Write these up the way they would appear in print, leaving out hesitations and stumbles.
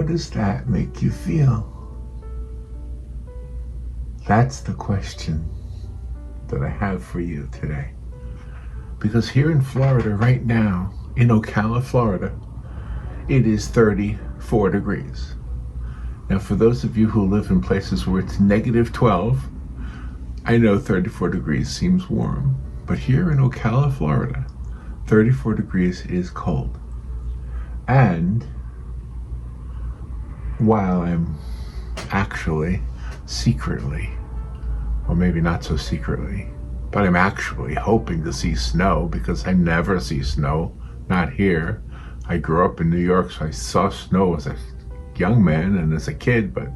does that make you feel? That's the question that I have for you today. Because here in Florida right now, in Ocala, Florida, it is 34 degrees. Now, for those of you who live in places where it's negative 12, I know 34 degrees seems warm, but here in Ocala, Florida, 34 degrees is cold. And while I'm actually secretly, or maybe not so secretly, but I'm actually hoping to see snow, because I never see snow, not here. I grew up in New York, so I saw snow as a young man and as a kid, but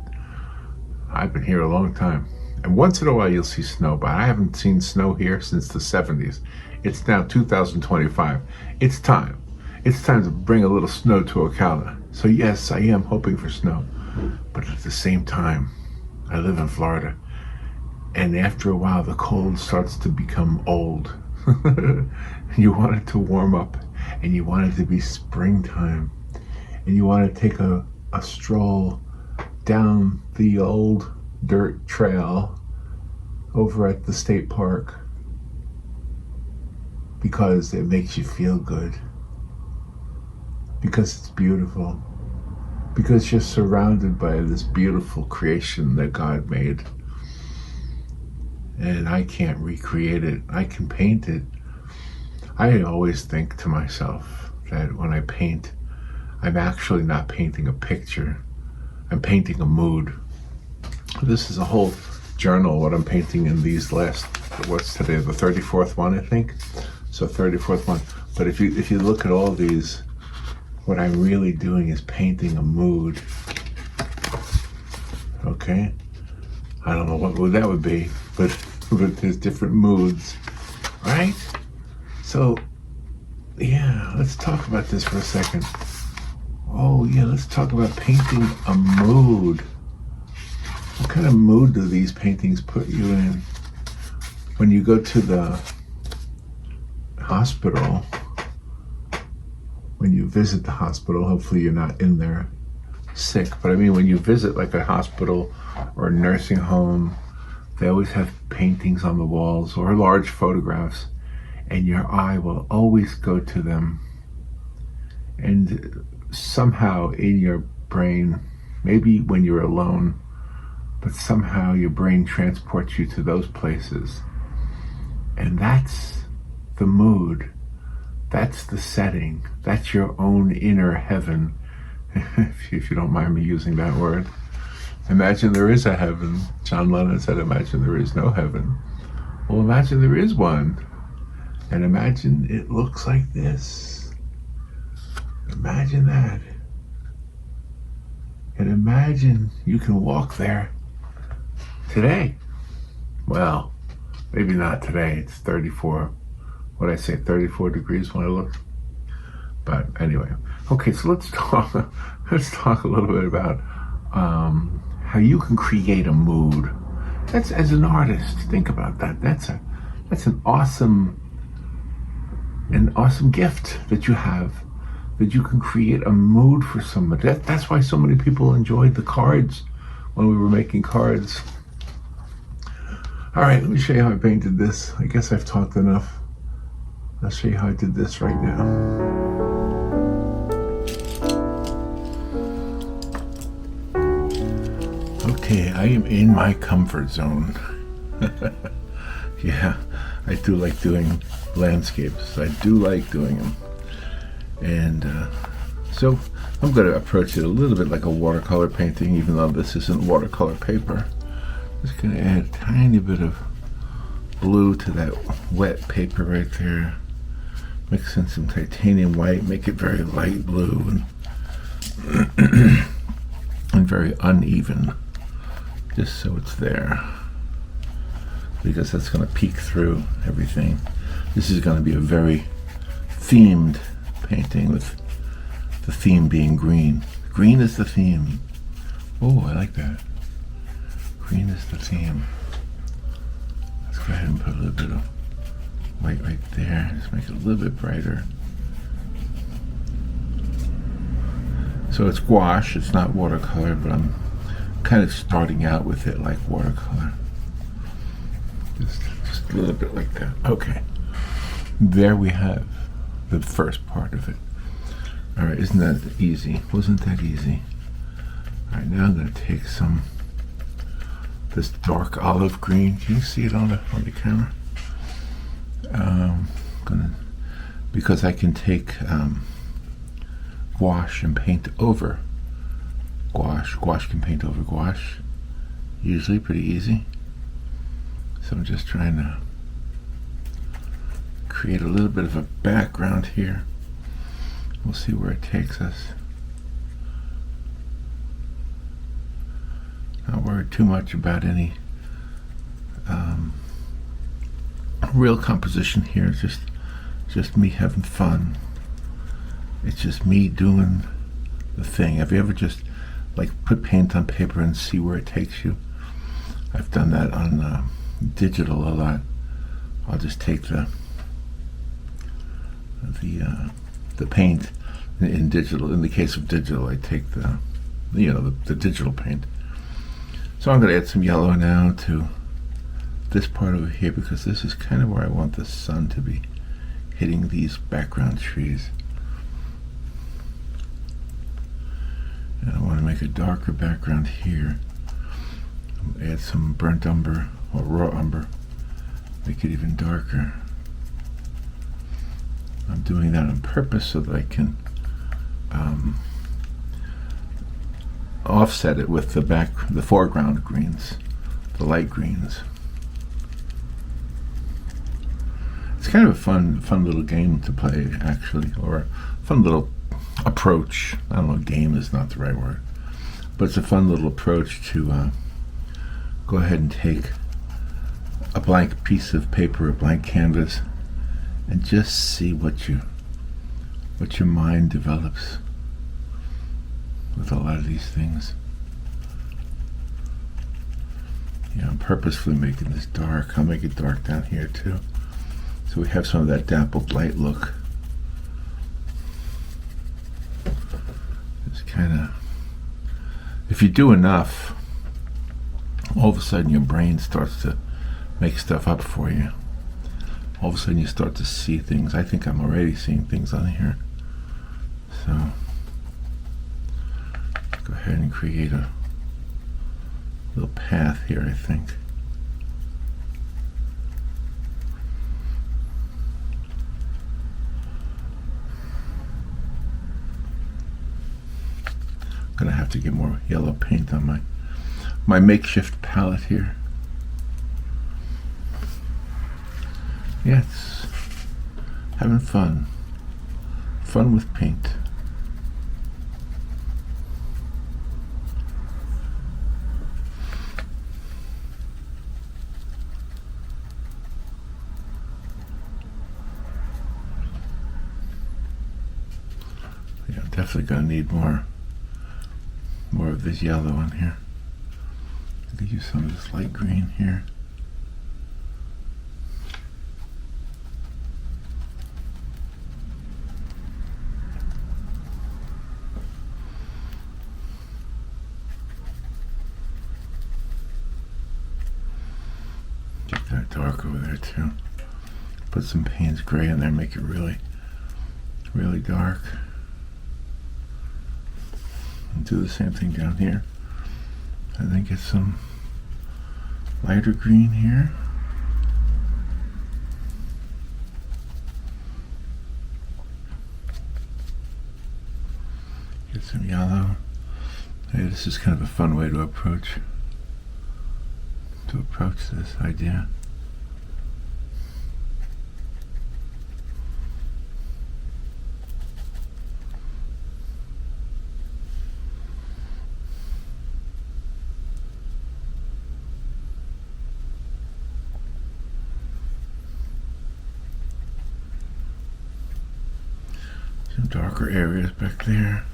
I've been here a long time. And once in a while you'll see snow, but I haven't seen snow here since the 70s. It's now 2025. It's time. It's time to bring a little snow to Ocala. So yes, I am hoping for snow. But at the same time, I live in Florida. And after a while, the cold starts to become old. You want it to warm up, and you want it to be springtime. And you want to take a stroll down the old dirt trail over at the state park, because it makes you feel good, because it's beautiful, because you're surrounded by this beautiful creation that God made. And I can't recreate it. I can paint it. I always think to myself that when I paint, I'm actually not painting a picture. I'm painting a mood. This is a whole journal, what I'm painting in these last, what's today, the 34th one, I think? So 34th one. But if you look at all these, what I'm really doing is painting a mood. Okay? I don't know what mood that would be, but there's different moods, right? So, yeah, let's talk about this for a second. Oh, yeah, let's talk about painting a mood. What kind of mood do these paintings put you in? When you go to the hospital, when you visit the hospital, hopefully you're not in there sick, but I mean when you visit like a hospital or a nursing home, they always have paintings on the walls or large photographs, and your eye will always go to them. And somehow in your brain, maybe when you're alone, but somehow your brain transports you to those places. And that's the mood. That's the setting. That's your own inner heaven, if you don't mind me using that word. Imagine there is a heaven. John Lennon said, imagine there is no heaven. Well, imagine there is one. And imagine it looks like this. Imagine that. And imagine you can walk there today. Well, maybe not today. It's 34. What did I say? 34 degrees when I looked. But anyway, okay. So let's talk a little bit about how you can create a mood. That's, as an artist, think about that. That's an awesome gift that you have, that you can create a mood for somebody. That's why so many people enjoyed the cards when we were making cards. All right, let me show you how I painted this. I guess I've talked enough. I'll show you how I did this right now. Okay, I am in my comfort zone. Yeah, I do like doing landscapes. I do like doing them. And so I'm going to approach it a little bit like a watercolor painting, even though this isn't watercolor paper. Just going to add a tiny bit of blue to that wet paper right there. Mix in some titanium white, make it very light blue and very uneven, just so it's there, because that's going to peek through everything. This is going to be a very themed painting, with the theme being green. Green is the theme. Oh, I like that. Green is the theme. Let's go ahead and put a little bit of white right there. Just make it a little bit brighter. So it's gouache, it's not watercolor, but I'm kind of starting out with it like watercolor. Just a little bit like that. Okay. There we have the first part of it. All right, isn't that easy? Wasn't that easy? All right, now I'm going to take this dark olive green. Can you see it on the camera? Because I can take gouache and paint over gouache. Gouache can paint over gouache. Usually pretty easy. So I'm just trying to create a little bit of a background here. We'll see where it takes us. Not worried too much about any real composition here. It's just me having fun. It's just me doing the thing. Have you ever just like put paint on paper and see where it takes you? I've done that on digital a lot. I'll just take the paint in digital. In the case of digital, I take the digital paint. So I'm going to add some yellow now to this part over here, because this is kind of where I want the sun to be hitting these background trees. And I want to make a darker background here. Add some burnt umber or raw umber, make it even darker. I'm doing that on purpose so that I can offset it with the foreground greens, the light greens. It's kind of a fun little game to play, actually, or a fun little approach. I don't know, game is not the right word, but it's a fun little approach to go ahead and take a blank piece of paper, a blank canvas, and just see what your mind develops with a lot of these things. Yeah, I'm purposefully making this dark. I'll make it dark down here too, so we have some of that dappled light look. It's kind of, if you do enough, all of a sudden your brain starts to make stuff up for you. All of a sudden you start to see things. I think I'm already seeing things on here. So go ahead and create a little path here, I think. I'm gonna have to get more yellow paint on my makeshift palette here. Yeah, it's having fun. Fun with paint. Yeah, I'm definitely gonna need more of this yellow on here. I could use some of this light green here. Get that dark over there too. Put some Payne's gray in there, make it really, really dark. And do the same thing down here. And then get some lighter green here. Get some yellow. Hey, this is kind of a fun way to approach this idea. Some darker areas back there.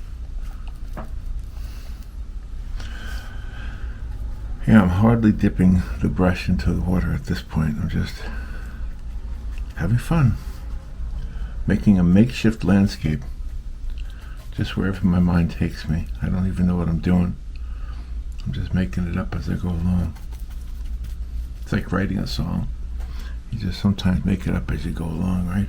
Yeah, I'm hardly dipping the brush into the water at this point. I'm just having fun. Making a makeshift landscape just wherever my mind takes me. I don't even know what I'm doing. I'm just making it up as I go along. It's like writing a song. You just sometimes make it up as you go along, right?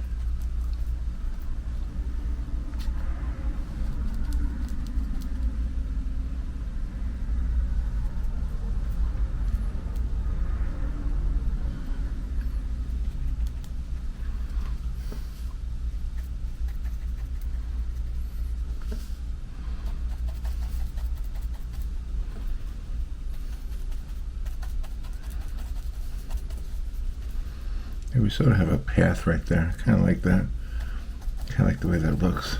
And we sort of have a path right there, kind of like that. Kind of like the way that looks.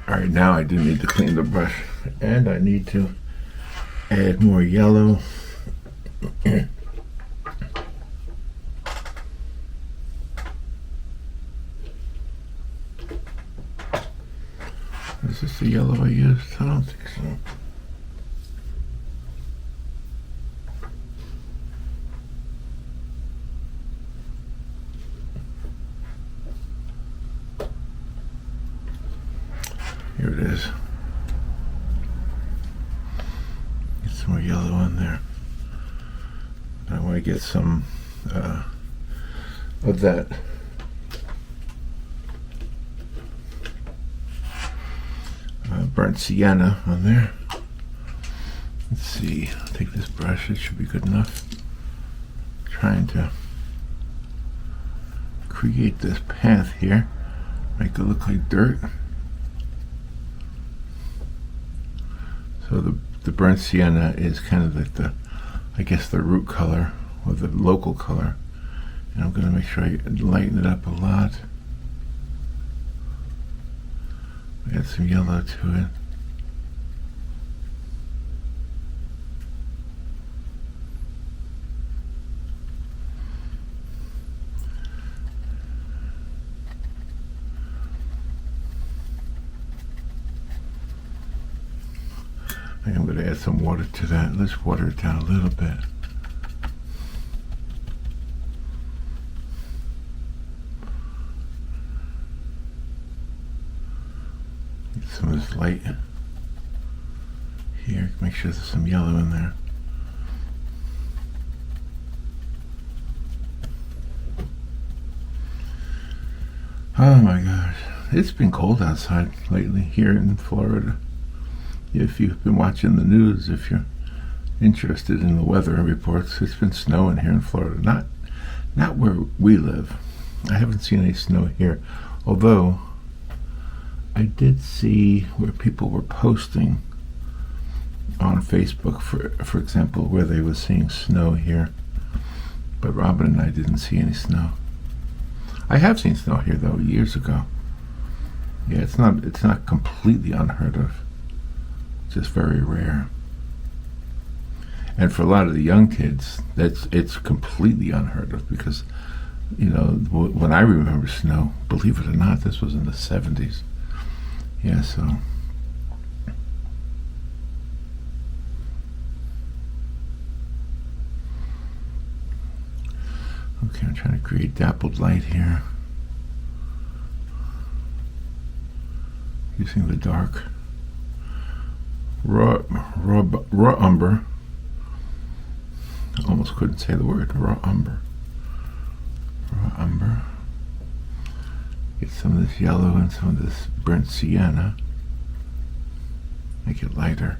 All right, now I do need to clean the brush, and I need to add more yellow. Is this the yellow I used? I don't think so. Here it is. Get some more yellow on there. I want to get some of that burnt sienna on there. Let's see. I'll take this brush. It should be good enough. Trying to create this path here. Make it look like dirt. So the burnt sienna is kind of like the, I guess, the root color or the local color. And I'm going to make sure I lighten it up a lot. Add some yellow to it. I think I'm going to add some water to that. Let's water it down a little bit. Get some of this light here. Make sure there's some yellow in there. Oh my gosh. It's been cold outside lately here in Florida. If you've been watching the news, if you're interested in the weather reports, it's been snowing here in Florida. Not where we live. I haven't seen any snow here. Although, I did see where people were posting on Facebook, for example, where they were seeing snow here. But Robin and I didn't see any snow. I have seen snow here, though, years ago. Yeah, it's not completely unheard of. Just very rare. And for a lot of the young kids, it's completely unheard of because, you know, when I remember snow, believe it or not, this was in the 70s. Yeah, so. Okay, I'm trying to create dappled light here. Using the dark raw umber. Almost couldn't say the word raw umber. Raw umber. Get some of this yellow and some of this burnt sienna. Make it lighter.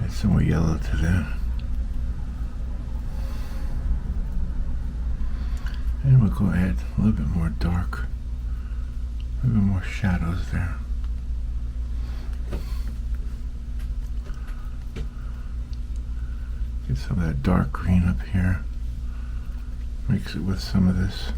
Some more yellow to that. And we'll go add a little bit more dark, a little bit more shadows there. Get some of that dark green up here. Mix it with some of this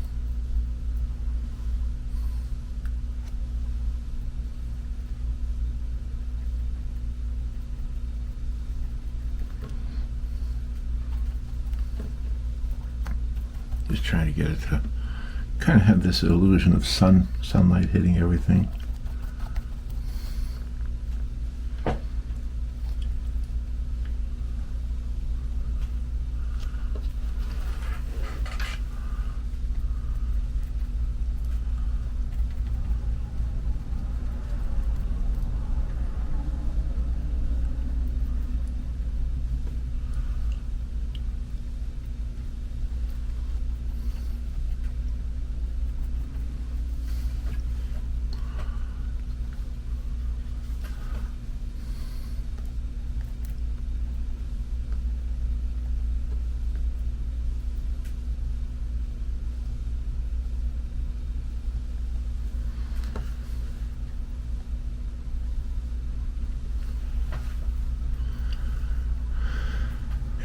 Just trying to get it to kind of have this illusion of sunlight hitting everything.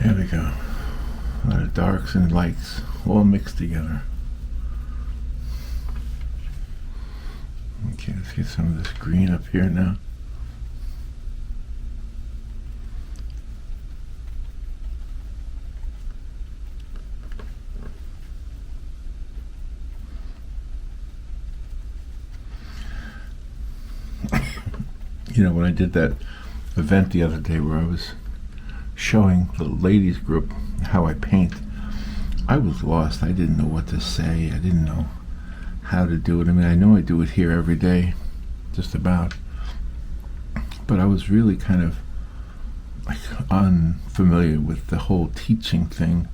There we go. A lot of darks and lights all mixed together. Okay, let's get some of this green up here now. You know, when I did that event the other day where I was showing the ladies group how I paint, I was lost. I didn't know what to say. I didn't know how to do it. I mean, I know I do it here every day, just about, but I was really kind of like unfamiliar with the whole teaching thing.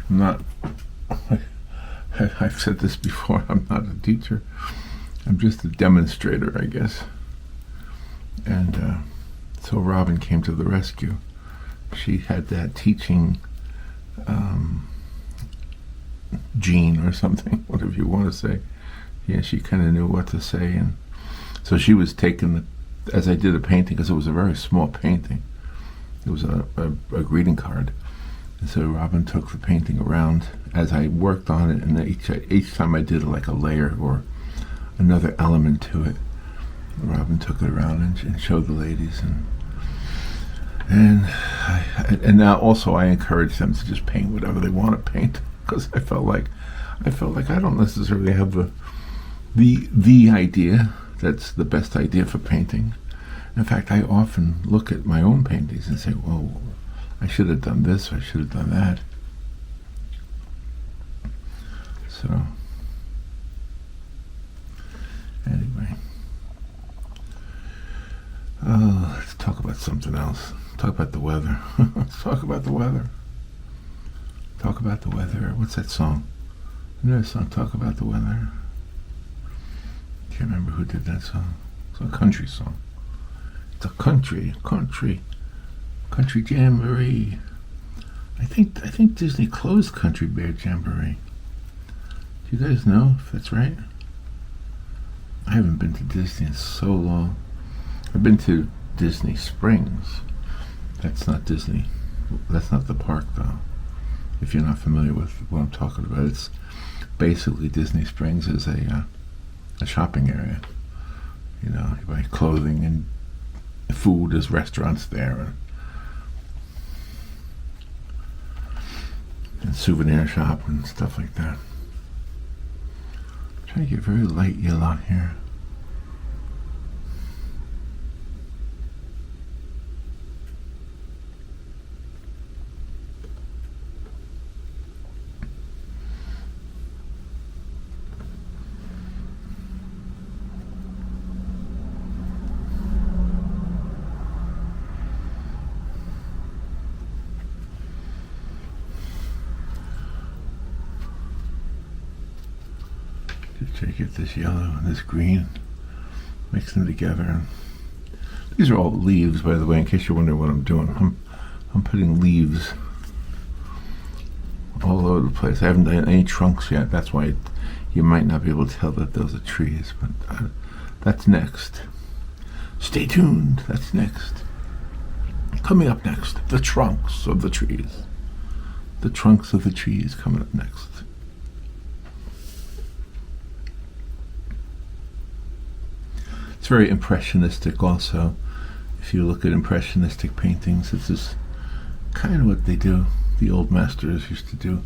I'm not, I've said this before, I'm not a teacher. I'm just a demonstrator, I guess. And so Robin came to the rescue. She had that teaching gene or something, whatever you want to say. Yeah, she kind of knew what to say, and so she was taking as I did a painting, because it was a very small painting. It was a greeting card, and so Robin took the painting around as I worked on it, and each time I did like a layer or another element to it, Robin took it around and showed the ladies, and now also I encourage them to just paint whatever they want to paint, because I felt like I don't necessarily have the idea that's the best idea for painting. In fact, I often look at my own paintings and say, well, I should have done this, or I should have done that. So anyway, let's talk about something else. Talk about the weather. Let's talk about the weather. Talk about the weather. What's that song? Another song, Talk About the Weather. Can't remember who did that song. It's a country song. It's a country jamboree. I think Disney closed Country Bear Jamboree. Do you guys know if that's right? I haven't been to Disney in so long. I've been to Disney Springs. That's not Disney. That's not the park, though. If you're not familiar with what I'm talking about, it's basically Disney Springs is a shopping area. You know, you buy clothing and food. There's restaurants there, and souvenir shop and stuff like that. I'm trying to get very light yellow here. Try to get this yellow and this green, mix them together. These are all leaves, by the way, in case you're wondering what I'm doing. I'm putting leaves all over the place. I haven't done any trunks yet. That's why you might not be able to tell that those are trees, but that's next. Stay tuned. That's next. Coming up next, the trunks of the trees. The trunks of the trees coming up next. It's very impressionistic also. If you look at impressionistic paintings, this is kind of what they do. The old masters used to do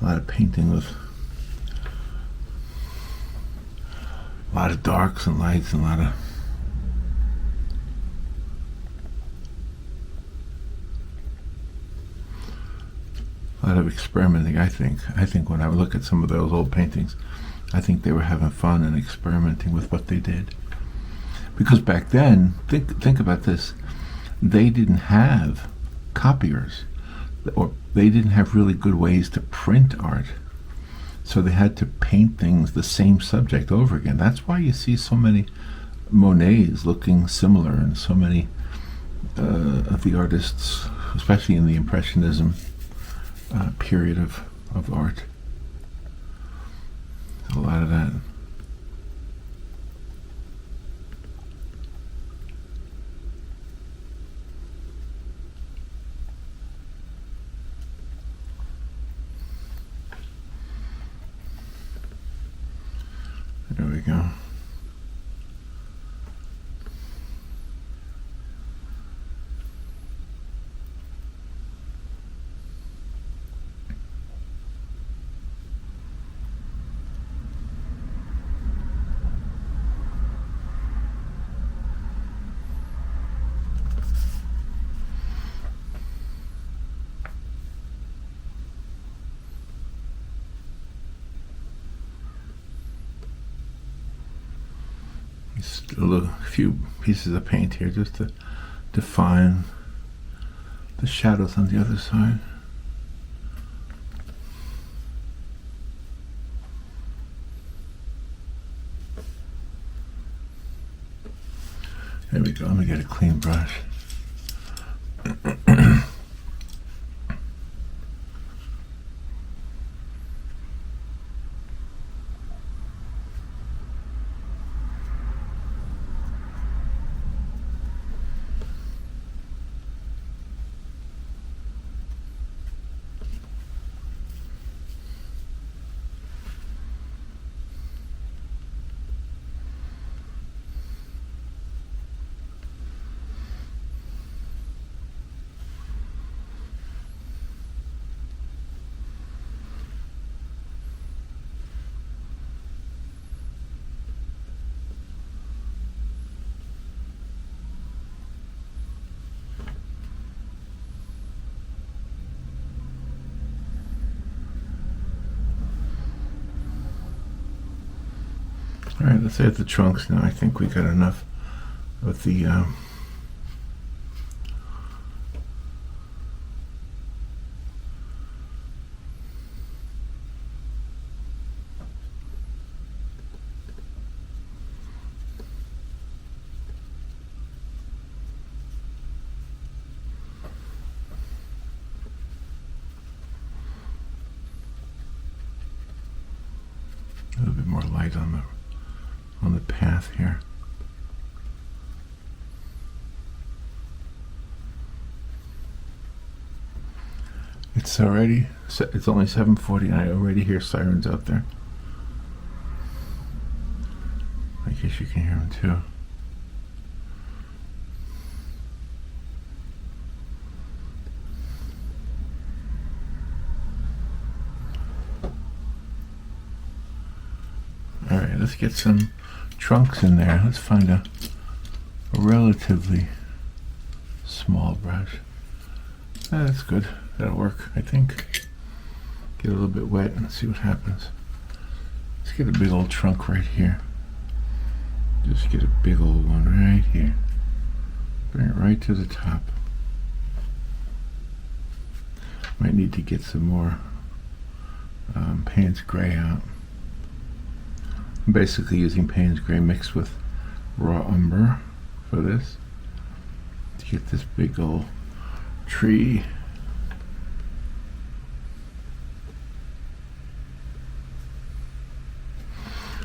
a lot of painting with a lot of darks and lights and a lot of experimenting. I think when I look at some of those old paintings, I think they were having fun and experimenting with what they did. Because back then, think about this, they didn't have copiers, or they didn't have really good ways to print art. So they had to paint things, the same subject over again. That's why you see so many Monets looking similar, and so many of the artists, especially in the Impressionism period of art. There's a lot of that. There we go. Just a few pieces of paint here just to define the shadows on the other side. There we go. Let me get a clean brush. All right, let's add the trunks now. I think we got enough of the a little bit more light on the path here. It's only 7:40 and I already hear sirens out there. I guess you can hear them too. All right, let's get some trunks in there. Let's find a relatively small brush. That's good. That'll work, I think. Get a little bit wet and see what happens. Let's get a big old trunk right here. Just get a big old one right here. Bring it right to the top. Might need to get some more Payne's Gray out. I'm basically using Payne's Gray mixed with raw umber for this to get this big old tree.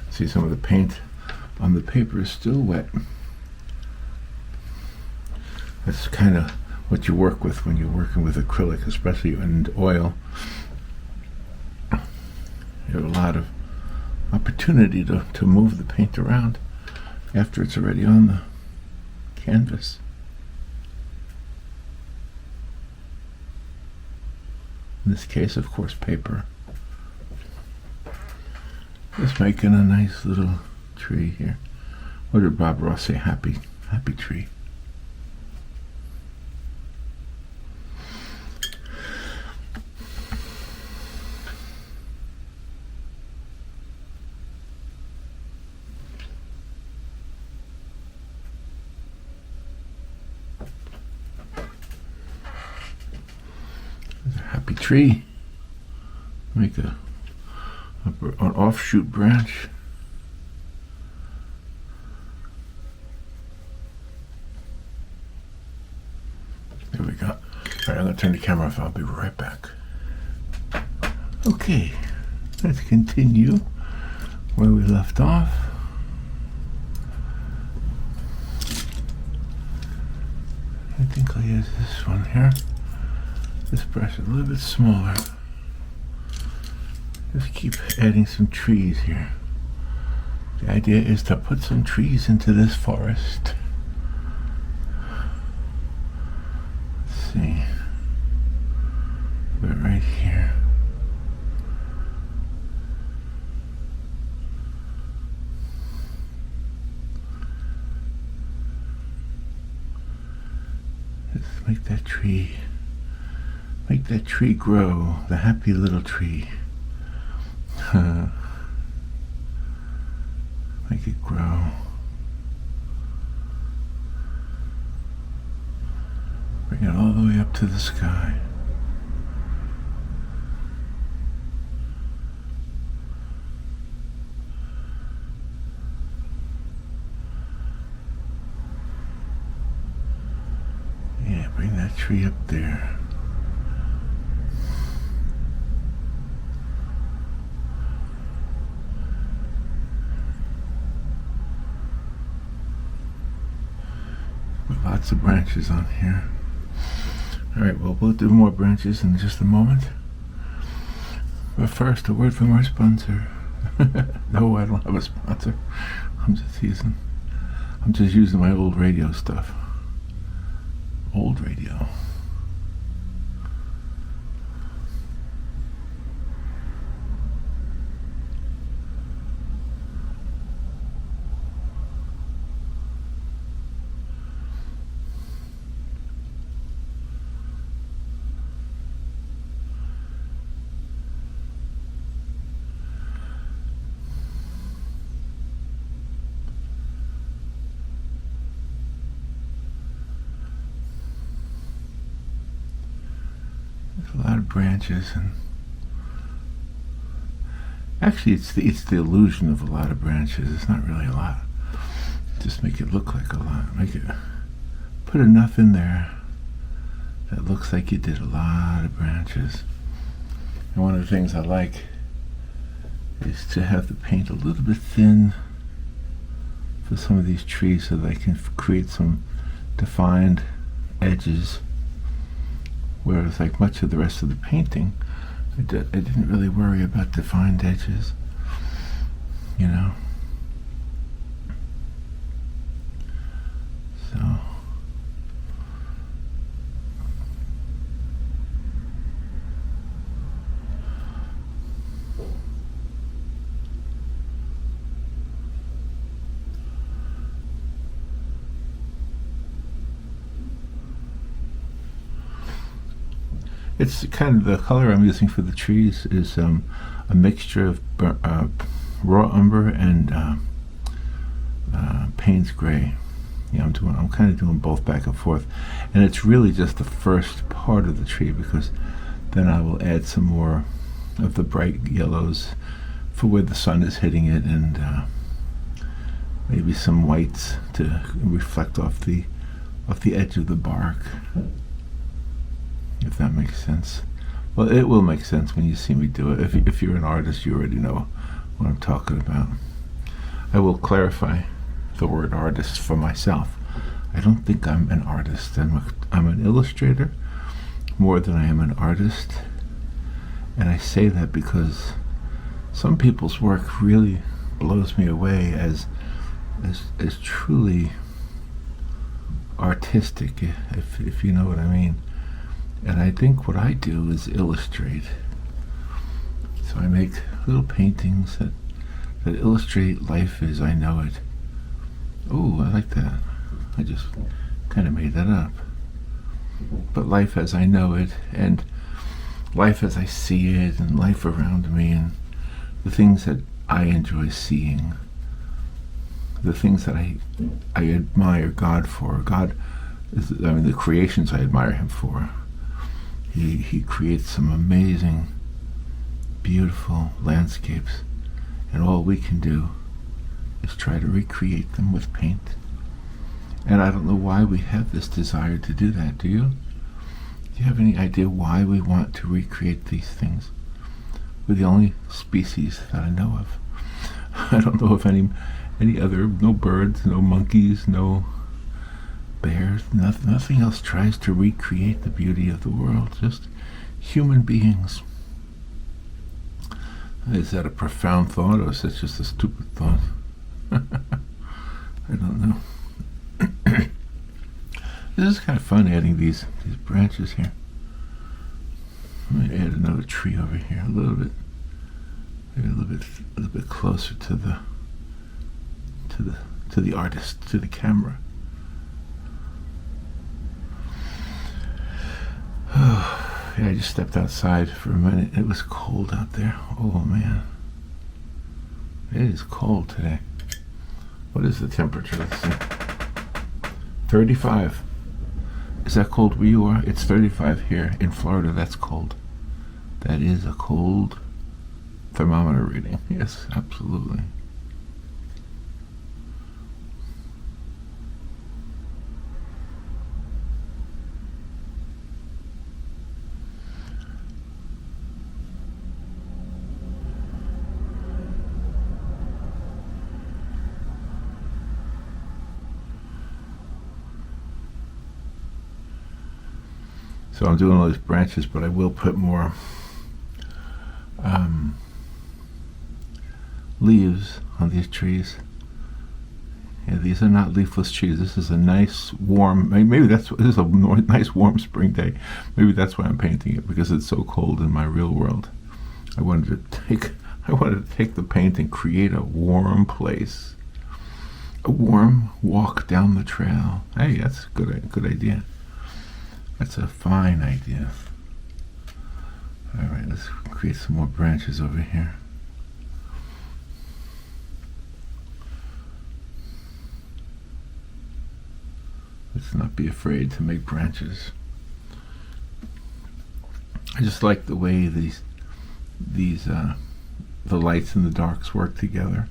See, some of the paint on the paper is still wet. That's kind of what you work with when you're working with acrylic, especially in oil. You have a lot of opportunity to move the paint around after it's already on the canvas. In this case, of course, paper. Just making a nice little tree here. What did Bob Ross say? Happy tree. There's a happy tree. Make an offshoot branch. There we go. All right, I'm going to turn the camera off. I'll be right back. Okay, let's continue where we left off. I think I'll use this one here. This brush is a little bit smaller. Just keep adding some trees here. The idea is to put some trees into this forest. Let's see. Put it right here. Just make that tree grow, the happy little tree. Make it grow. Bring it all the way up to the sky. Yeah, bring that tree up there. Lots of branches on here. Alright, well, we'll do more branches in just a moment. But first, a word from our sponsor. No, I don't have a sponsor. I'm just using my old radio stuff. Old radio. A lot of branches, and actually it's the illusion of a lot of branches. It's not really a lot. Just make it look like a lot. Put enough in there that looks like you did a lot of branches. And one of the things I like is to have the paint a little bit thin for some of these trees so that I can create some defined edges. Whereas, like much of the rest of the painting, I didn't really worry about defined edges, you know. So, it's kind of the color I'm using for the trees is a mixture of raw umber and Payne's gray. Yeah, I'm kind of doing both back and forth, and it's really just the first part of the tree, because then I will add some more of the bright yellows for where the sun is hitting it, and maybe some whites to reflect off the edge of the bark. If that makes sense. Well, it will make sense when you see me do it. If you're an artist, you already know what I'm talking about. I will clarify the word artist for myself. I don't think I'm an artist. I'm an illustrator more than I am an artist. And I say that because some people's work really blows me away as truly artistic, if you know what I mean. And I think what I do is illustrate. So I make little paintings that that illustrate life as I know it. Oh, I like that. I just kind of made that up. But life as I know it, and life as I see it, and life around me, and the things that I enjoy seeing, the things that I admire God for. God is, the creations I admire Him for. He creates some amazing, beautiful landscapes, and all we can do is try to recreate them with paint. And I don't know why we have this desire to do that. Do you? Do you have any idea why we want to recreate these things? We're the only species that I know of. I don't know of any other, no birds, no monkeys, no bears, nothing else tries to recreate the beauty of the world, just human beings. Is that a profound thought, or is that just a stupid thought? I don't know. This is kind of fun adding these branches here. I'm going to add another tree over here a little bit, maybe a little bit closer to the artist, to the camera. Yeah, I just stepped outside for a minute. It was cold out there. Oh man, it is cold today. What is the temperature? Let's see. 35. Is that cold where you are? It's 35 here in Florida. That's cold. That is a cold thermometer reading. Yes, absolutely. So I'm doing all these branches, but I will put more leaves on these trees. Yeah, these are not leafless trees. This is a nice warm, this is a nice warm spring day. Maybe that's why I'm painting it, because it's so cold in my real world. I wanted to take the paint and create a warm place. A warm walk down the trail. Hey, that's a good idea. That's a fine idea. All right, let's create some more branches over here. Let's not be afraid to make branches. I just like the way the lights and the darks work together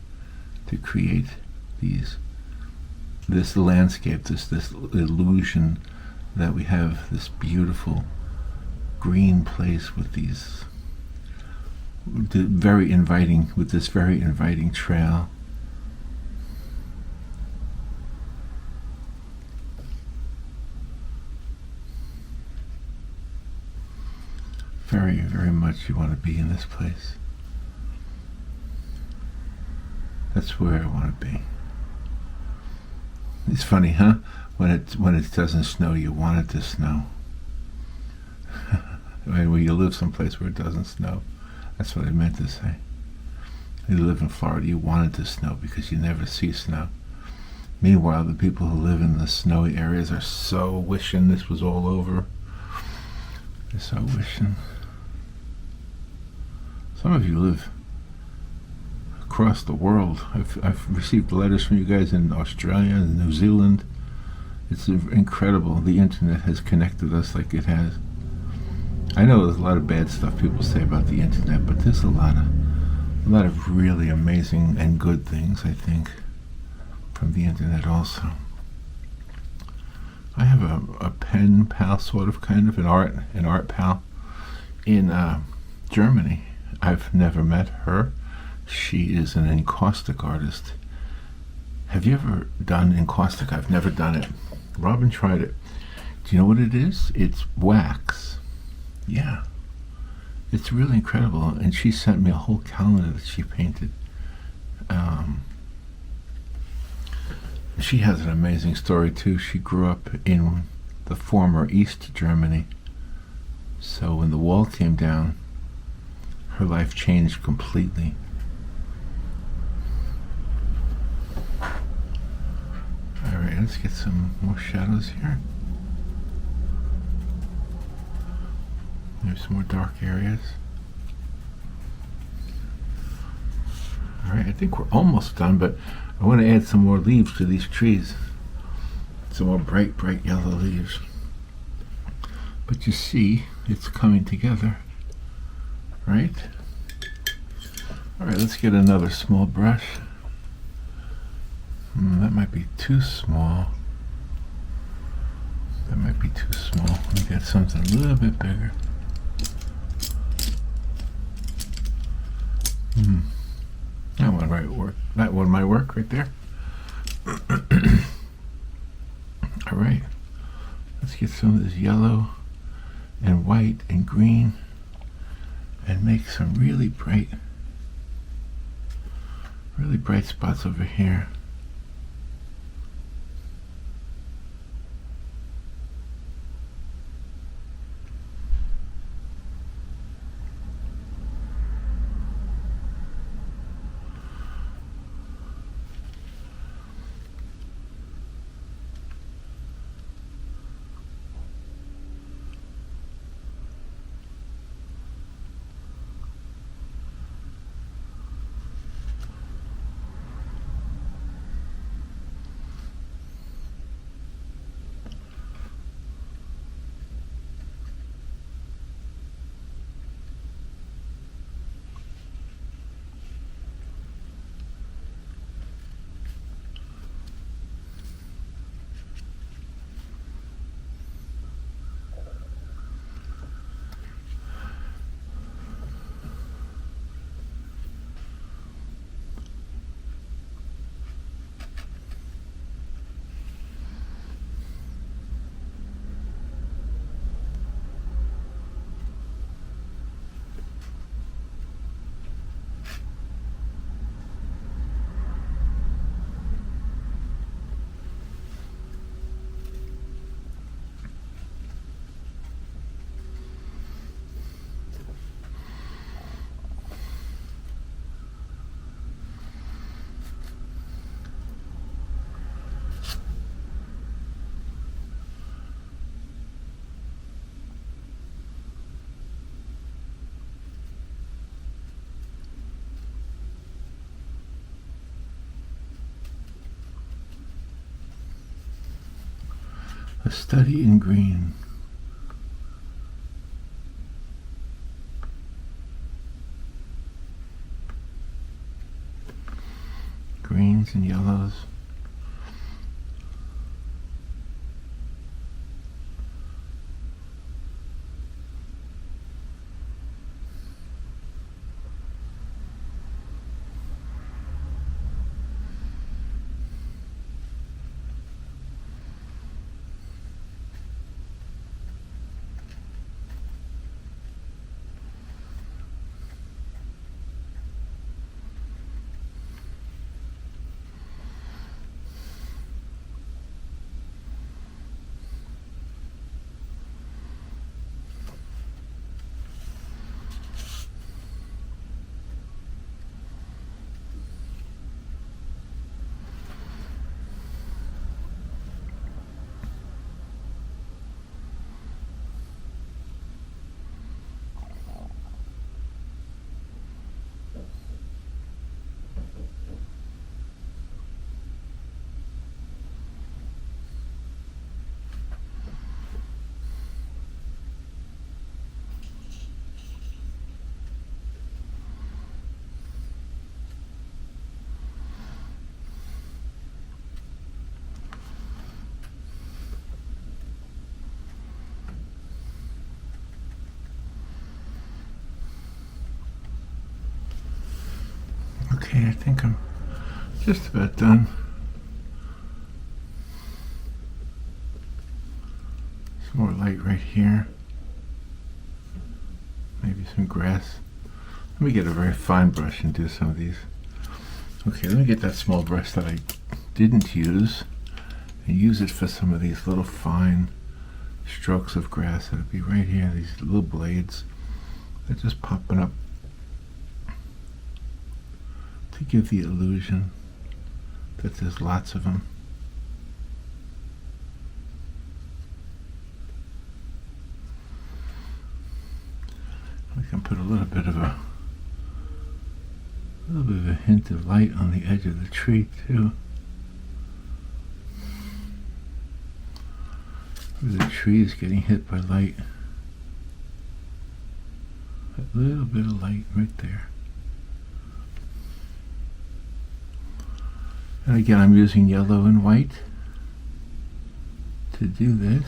to create this landscape, this illusion that we have this beautiful green place with this very inviting trail. Very, very much you want to be in this place. That's where I want to be. It's funny, huh? When it doesn't snow, you want it to snow. When you live someplace where it doesn't snow, that's what I meant to say. You live in Florida, you want it to snow because you never see snow. Meanwhile, the people who live in the snowy areas are so wishing this was all over. They're so wishing. Some of you live across the world. I've received letters from you guys in Australia and New Zealand. It's incredible. The internet has connected us like it has. I know there's a lot of bad stuff people say about the internet, but there's a lot of really amazing and good things, I think, from the internet also. I have a pen pal, sort of, kind of, an art pal in Germany. I've never met her. She is an encaustic artist. Have you ever done encaustic? I've never done it. Robin tried it. Do you know what it is? It's wax. Yeah. It's really incredible. And she sent me a whole calendar that she painted. She has an amazing story too. She grew up in the former East Germany. So when the wall came down, her life changed completely. let's get some more shadows here. There's some more dark areas. Alright, I think we're almost done, but I want to add some more leaves to these trees. Some more bright, bright yellow leaves. But you see, it's coming together, right? Alright, let's get another small brush. That might be too small. That might be too small. Let me get something a little bit bigger. That one might work right there. Alright, let's get some of this yellow and white and green and make some really bright spots over here. A study in green. Greens and yellows. Okay, I think I'm just about done. Some more light right here. Maybe some grass. Let me get a very fine brush and do some of these. Okay, let me get that small brush that I didn't use and use it for some of these little fine strokes of grass that would be right here, these little blades. They're just popping up to give the illusion that there's lots of them. little bit of a hint of light on the edge of the tree too. The tree is getting hit by light. A little bit of light right there. And again, I'm using yellow and white to do this.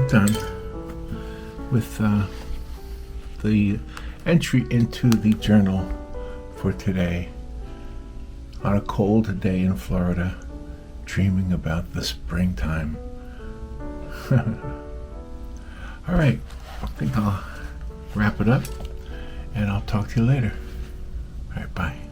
Done with the entry into the journal for today on a cold day in Florida, dreaming about the springtime. All right, I think I'll wrap it up and I'll talk to you later. All right, bye.